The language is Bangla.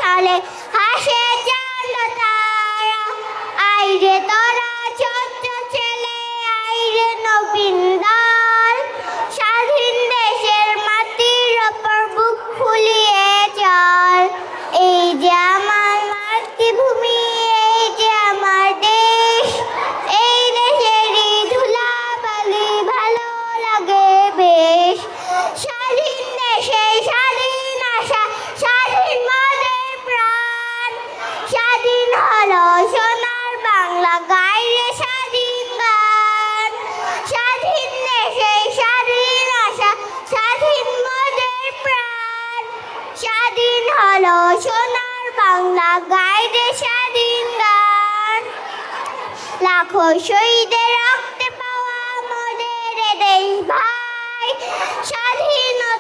সালে হাসে চাঁদ তারা। আইরে তোরা ছোট্ট ছেলে, আইরে নবীন দল, স্বাধীন দেশের মাটির ওপর বুক ফুলিয়ে চল। এই যে আমার মাতৃভূমি, এই যে আমার দেশ, এই দেশেরই ধুলাবালি ভালো লাগে বেশ। স্বাধীন দেশে স্বাধীন আশা, স্বাধীন মোদের প্রাণ, স্বাধীন হলো সোনার বাংলা, গাইরে স্বাধীন গান। স্বাধীন দেশে স্বাধীন আশা, স্বাধীন মোদের প্রাণ, স্বাধীন হলো সোনার বাংলা, গাইরে স্বাধীন গান। লাখো শহীদের রক্তে পাওয়া মোদের এ দেশ ভাই, স্বাধীনতা